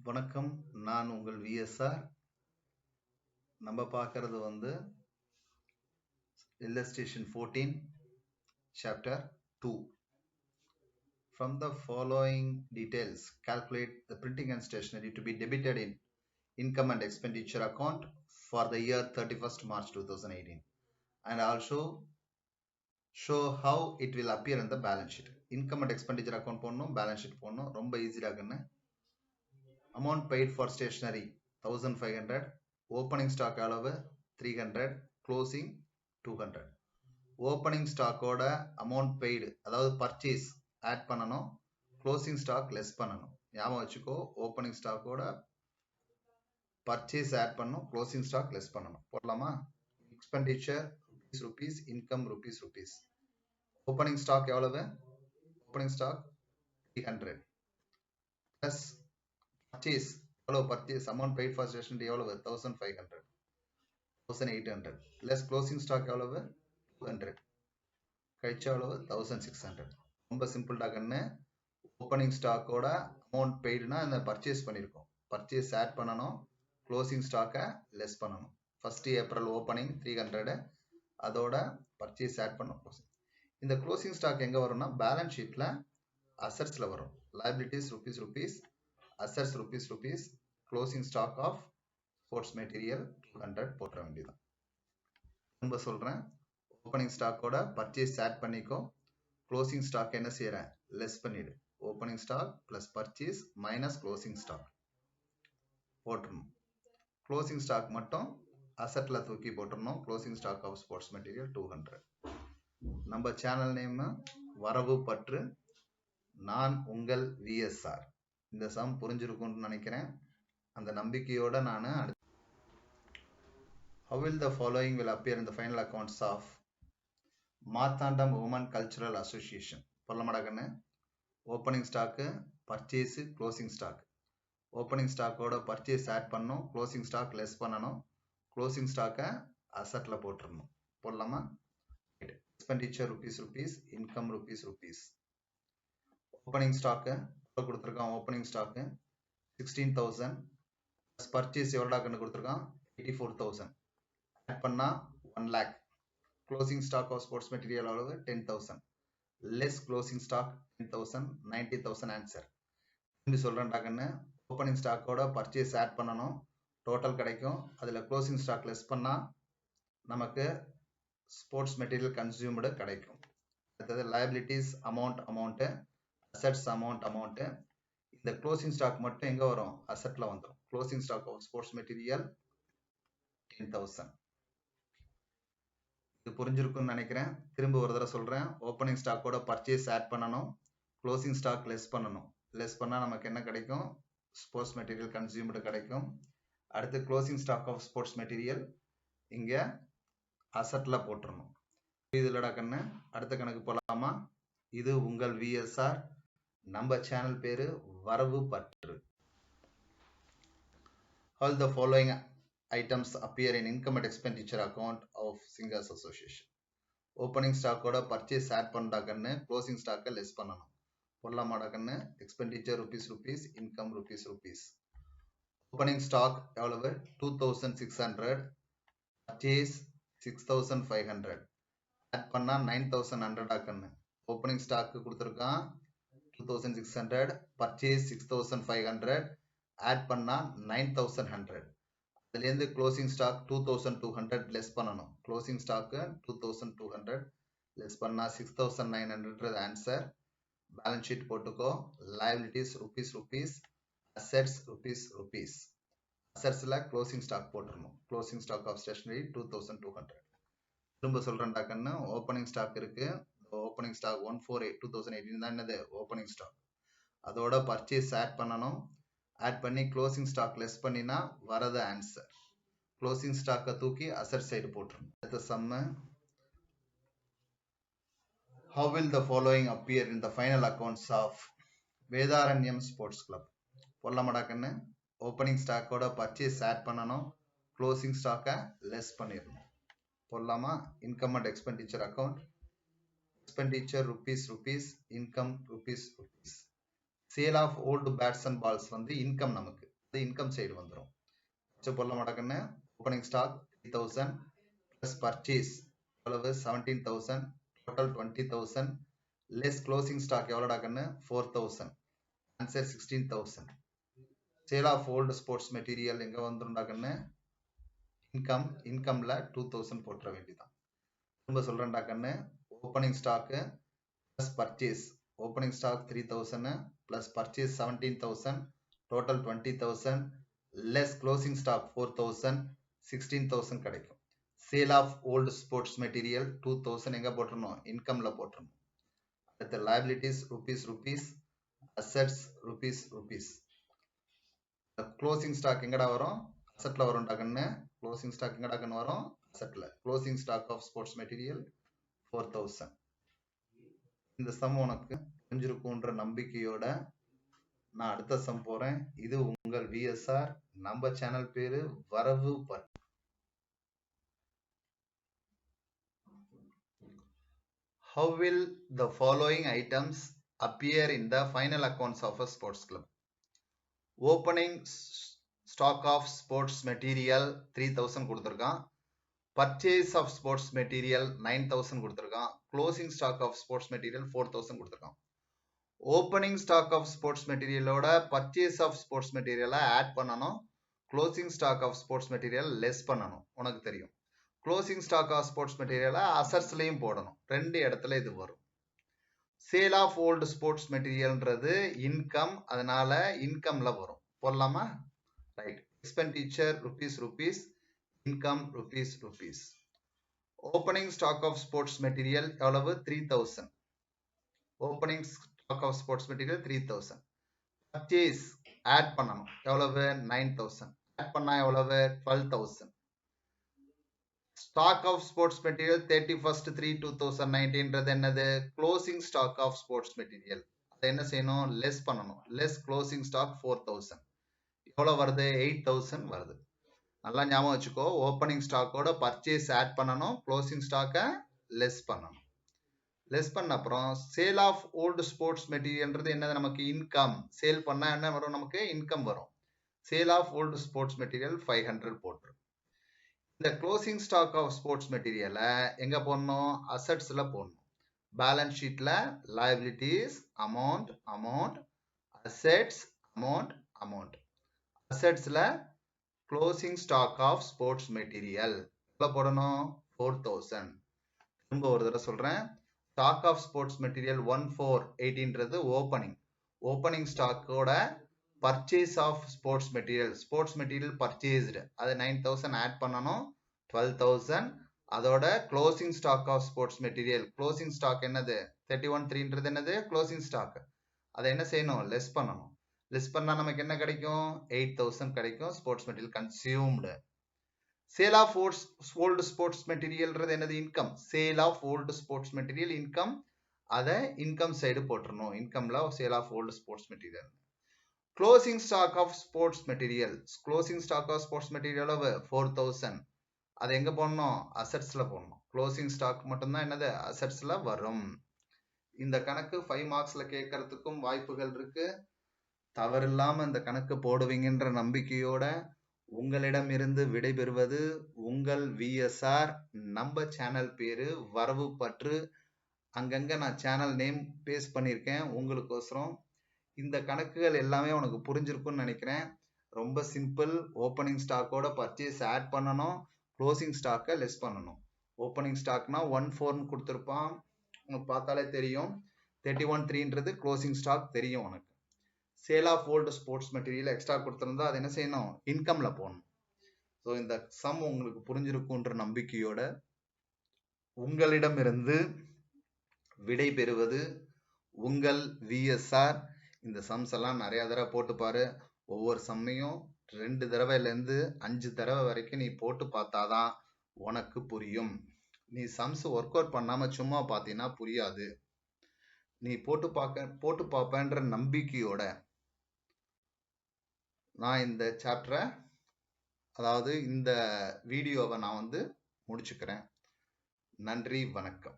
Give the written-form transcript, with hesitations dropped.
வணக்கம், நான் உங்கள் விஎஸ்ஆர். நம்ம பார்க்கறது வந்து illustration 14 chapter 2. From the following details, calculate the printing and stationery to be debited in income and expenditure account for the year 31st March 2018 and also show how it will appear in the balance sheet. Income and expenditure account போடணும், balance sheet போடணும். ரொம்ப ஈஸியா இருக்குன்னு. Amount paid for stationery 1500, opening stock அளவு 300, closing 200. Opening stock ஓட amount paid அதாவது purchase add பண்ணணும், closing stock less பண்ணணும். ஞாபகம் வச்சுக்கோ, opening stock ஓட purchase add பண்ணணும், closing stock less பண்ணணும். போடலாமா? Expenditure rupees, income rupees. Opening stock எவ்வளவு? Opening stock 300 plus purchase purchase amount paid for stationery எவ்வளவு 1500 1800 less closing stock எவ்வளவு 200 கழிச்ச எவ்வளவு 1600. ரொம்ப சிம்பிள் டாக்கன்னு. ஓப்பனிங் ஸ்டாக்கோட அமௌண்ட் பெய்டுனா இந்த பர்ச்சேஸ் பண்ணியிருக்கோம், பர்ச்சேஸ் ஆட் பண்ணணும், க்ளோசிங் ஸ்டாக்கை லெஸ் பண்ணணும். 1 ஏப்ரல் ஓப்பனிங் 300, அதோட பர்ச்சேஸ் ஆட் பண்ணணும். இந்த க்ளோசிங் ஸ்டாக் எங்கே வரும்னா பேலன்ஸ் ஷீட்டில் அசட்ஸில் வரும். Liabilities rupees, assets rupees, closing stock of sports material 200 போட்டுற வேண்டியதான். ரொம்ப சொல்றேன், ஓப்பனிங் ஸ்டாக்கோட பர்ச்சேஸ் ஆட் பண்ணிக்கோ, க்ளோசிங் ஸ்டாக் என்ன செய்யறேன் லெஸ் பண்ணிடு. Opening stock plus purchase minus closing stock போட்டுடணும். க்ளோசிங் ஸ்டாக் மட்டும் அசட்ல தூக்கி போட்டுடணும். Closing stock of sports material 200. நம்ம சேனல் நேம் வரவு பற்று, நான் உங்கள் விஎஸ்ஆர். இந்த சம் புரிஞ்சிருக்கும்னு நினைக்கிறேன். அந்த நம்பிக்கையோட நான் how will the following will appear in the final accounts of Marthandam women cultural association? பொருளமடகன்னு opening stock, purchase, closing stock. Opening ஸ்டாக்கோட பர்ச்சேஸ் ஆட் பண்ணணும், க்ளோசிங் ஸ்டாக் லெஸ் பண்ணணும், க்ளோசிங் ஸ்டாக்கை அசட்டில் போட்டுடணும். போடலாமா? Expenditure rupees, income rupees. Opening stock கொடுத்துருக்கான். Opening stock 16,000 purchase எவ்வளோ கண்டு கொடுத்துருக்கான் 84,000 ஆட் பண்ணா 1 lakh. Closing stock of sports material அளவு 10,000 லெஸ் க்ளோசிங் ஸ்டாக் 10,000 90,000 ஆன்சர். எப்படி சொல்றேன்டாக்கன்னு, ஓப்பனிங் ஸ்டாக்கோட பர்ச்சேஸ் ஆட் பண்ணணும், டோட்டல் கிடைக்கும். அதில் க்ளோசிங் ஸ்டாக் லெஸ் பண்ணா நமக்கு ஸ்போர்ட்ஸ் மெட்டீரியல் கன்சியூம்டு கிடைக்கும். அடுத்தது லைபிலிட்டிஸ் அமௌண்ட்டு, அசட்ஸ் அமௌண்ட்டு. இந்த க்ளோசிங் ஸ்டாக் மட்டும் எங்க வரும் அசட்ல வந்துடும். Closing stock of sports material 10,000. இது புரிஞ்சிருக்கும்னு நினைக்கிறேன். திரும்ப ஒரு தடவை சொல்றேன். ஓப்பனிங் ஸ்டாக்கோட பர்ச்சேஸ் ஆட் பண்ணணும், க்ளோசிங் ஸ்டாக் லெஸ் பண்ணணும். லெஸ் பண்ணா நமக்கு என்ன கிடைக்கும் ஸ்போர்ட்ஸ் மெட்டீரியல் கன்சியூம்டு கிடைக்கும். அடுத்து closing stock of sports material இங்க அசட்ல போட்டுறணும். இதுலடா கண்ணு. அடுத்த கணக்கு போலாமா? இது உங்கள் விஎஸ்ஆர். நம்ம சேனல் பேரு வரவு பற்று. All the following items appear in income and expenditure account of Singers Association. Opening ஸ்டாக்கோட பர்ச்சேஸ் ஆட் பண்ணா கண்ணு, க்ளோசிங் ஸ்டாக்கை லெஸ் பண்ணணும். பொருளாமாடா கண்ணு. Expenditure rupees, income rupees. Opening stock எவ்வளவு 2600, பர்ச்சேஸ் 6500 ஆட் பண்ணா 9100 கண்ணு. ஓப்பனிங் ஸ்டாக் கொடுத்துருக்கான் 2600, பர்ச்சேஸ் 6500 ஆட் பண்ணா 9100. அதுலேருந்து க்ளோசிங் ஸ்டாக் 2200 லெஸ் பண்ணணும். க்ளோசிங் ஸ்டாக்கு 2200 லெஸ் பண்ணா 6900 ஆன்சர். பேலன்ஸ் ஷீட் போட்டுக்கோ. Liabilities rupees, assets rupees. அசெட்ஸில் க்ளோசிங் ஸ்டாக் போட்டுருணும். Closing stock of stationery 2200. திரும்ப சொல்றேன்டாக்கன்னு, ஓப்பனிங் ஸ்டாக் இருக்கு. ஓப்பனிங் ஸ்டாக் 148 தான் என்னது ஓப்பனிங் ஸ்டாக். அதோட பர்ச்சேஸ் ஆட் பண்ணணும். ஆட் பண்ணி க்ளோசிங் ஸ்டாக் லெஸ் பண்ணினா வரது ஆன்சர். க்ளோசிங் ஸ்டாக்கை தூக்கி அசட் சைடு போட்டுருணும். அடுத்த sum, how will the following appear in the final accounts of Vedaranyam sports club? பொருளமடாக்கன்னு, ஓப்பனிங் ஸ்டாக்கோட பர்ச்சேஸ் ஆட் பண்ணணும், க்ளோசிங் ஸ்டாக்கை லெஸ் பண்ணிடணும். போடலாமா? Income and expenditure account. expenditure rupees, income rupees. Sale of old bats and balls வந்து income நமக்கு. அது income side வந்துடும். போடலாம் மாட்டேங்கன்னு ஓப்பனிங் ஸ்டாக் 3000 plus purchase எவ்வளவு 17,000 total 20,000 less closing stock எவ்வளோடாக்கன்னு 4,000 answer 16,000. sale of old sports material எங்க வந்துருண்டாக்கன்னு இன்கம்ல 2,000 போட்டுற வேண்டியதான். திரும்ப சொல்றேன்டாக்கன்னு opening stock plus purchase opening stock 3,000 plus purchase 17,000 total 20,000 less closing stock 4,000 16,000 கிடைக்கும். sale of old sports material 2,000 எங்க போட்டுறணும் இன்கம்ல போட்டுறணும். அடுத்து liabilities rupees assets rupees closing stock எங்கடா வரும் assetல வரும்டாக்கன்னு closing stock எங்கடாக்கன்னு வரும் assetல closing stock of sports material 4,000. இந்த சம் உனக்கு புரிஞ்சிருக்கும்ன்ற நம்பிக்கையோட நான் அடுத்த சம் போறேன். இது உங்கள் விஎஸ்ஆர். நம்ம சேனல் பேரு வரவு பற்று. How will the following items appear in the final accounts of a sports club? Opening stock of sports material 3,000 கொடுத்திருக்கான். Purchase of sports material 9,000 கொடுத்திருக்கான். Closing stock of sports material 4,000 கொடுத்திருக்கான். Opening stock of sports material ஓட purchase of sports material add பண்ணணும். Closing stock of sports material less பண்ணணும். உனக்கு தெரியும். Closing stock of sports material assets லையும் போடணும். ரெண்டு இடத்துல இது வரும். Sale of old sports materialன்றது income, அதனால incomeல வரும். போடலாமா? Right. Expenditure rupees income rupees. Opening stock of sports material எவ்வளவு 3,000. Opening stock of sports material 3,000. Purchase add பண்ணணும் எவ்வளவு 9,000. add பண்ணா எவ்வளவு 12,000. Stock of sports material 31st 3/2019 என்னது closing stock of sports material. அதை என்ன செய்யணும் less பண்ணணும். less closing stock 4,000. எவ்வளவு வருது 8,000 வருது. நல்லா ஞாபகம் வச்சுக்கோ. ஓப்பனிங் ஸ்டாக்கோட பர்ச்சேஸ் ஆட் பண்ணணும், க்ளோசிங் ஸ்டாக்கை லெஸ் பண்ணணும். லெஸ் பண்ண அப்புறம் சேல் ஆஃப் ஓல்டு ஸ்போர்ட்ஸ் மெட்டீரியல்ன்றது என்னது நமக்கு இன்கம். சேல் பண்ணா என்ன வரும் நமக்கு இன்கம் வரும். Sale of old sports material 500 போட்டுரு. இந்த க்ளோசிங் ஸ்டாக் ஆஃப் ஸ்போர்ட்ஸ் மெட்டீரியலை எங்க போடணும் அசெட்ஸ்ல போடணும். பேலன்ஸ் ஷீட்ல லைபிலிட்டிஸ் அமௌண்ட் அசெட்ஸ் அமௌண்ட் அசெட்ஸ்ல closing stock of sports material எவ்வளவு போடணும் 4,000. திரும்ப ஒரு தடவை சொல்றேன். stock of sports material 1/4/18ன்றது opening stock ஓட purchase of sports material purchased அது 9,000 add பண்ணணும் 12,000. அதோட closing stock of sports material closing stock என்னது 31/3ன்றது என்னது closing stock. அதை என்ன செய்யணும் less பண்ணணும். லெஸ் பண்ணா நமக்கு என்ன கிடைக்கும் 8,000 கிடைக்கும். Sports material consumed. Sale of old sports மெட்டீரியல்ன்றது என்னது income. Sale of old sports material income. அதை இன்கம் சைடு போட்டுறணும். இன்கம்ல sale of old sports material. Closing stock of sports material 4,000. அதை எங்க போடணும் அசெட்ஸ்ல போடணும். க்ளோசிங் ஸ்டாக் மட்டும்தான் என்னது அசெட்ஸ்ல வரும். இந்த கணக்கு 5 மார்க்ஸ்ல கேட்கறதுக்கும் வாய்ப்புகள் இருக்கு. தவறில்லாம இந்த கணக்கு போடுவீங்கன்ற நம்பிக்கையோட உங்களிடம் இருந்து விடைபெறுவது உங்கள் விஎஸ்ஆர். நம்ம சேனல் பேரு வரவு பற்று. அங்கங்க நான் சேனல் நேம் பேஸ்ட் பண்ணியிருக்கேன் உங்களுக்கோசரம். இந்த கணக்குகள் எல்லாமே உனக்கு புரிஞ்சிருக்கும்னு நினைக்கிறேன். ரொம்ப சிம்பிள். ஓப்பனிங் ஸ்டாக்கோட பர்ச்சேஸ் ஆட் பண்ணணும், க்ளோசிங் ஸ்டாக்கை லெஸ் பண்ணணும். ஓப்பனிங் ஸ்டாக்னா 1/4 கொடுத்துருப்பான், உனக்கு பார்த்தாலே தெரியும். 31/3ன்றது க்ளோசிங் ஸ்டாக் தெரியும் உனக்கு. Sale of old sports material extra கொடுத்துருந்தா அது என்ன செய்யணும் இன்கம்ல போகணும். ஸோ இந்த சம் உங்களுக்கு புரிஞ்சிருக்குன்ற நம்பிக்கையோட உங்களிடமிருந்து விடை பெறுவது உங்கள் விஎஸ்ஆர். இந்த சம்ஸ் எல்லாம் நிறைய தடவை போட்டு பாரு. ஒவ்வொரு சம்மையும் 2 தடவைலேருந்து 5 தடவை வரைக்கும் நீ போட்டு பார்த்தாதான் உனக்கு புரியும். நீ சம்ஸ் ஒர்க் அவுட் பண்ணாம சும்மா பார்த்தீங்கன்னா புரியாது. நீ போட்டு பார்ப்பேன்ற நம்பிக்கையோட நான் இந்த சாப்டரை அதாவது இந்த வீடியோவை நான் முடிச்சுக்கிறேன். நன்றி, வணக்கம்.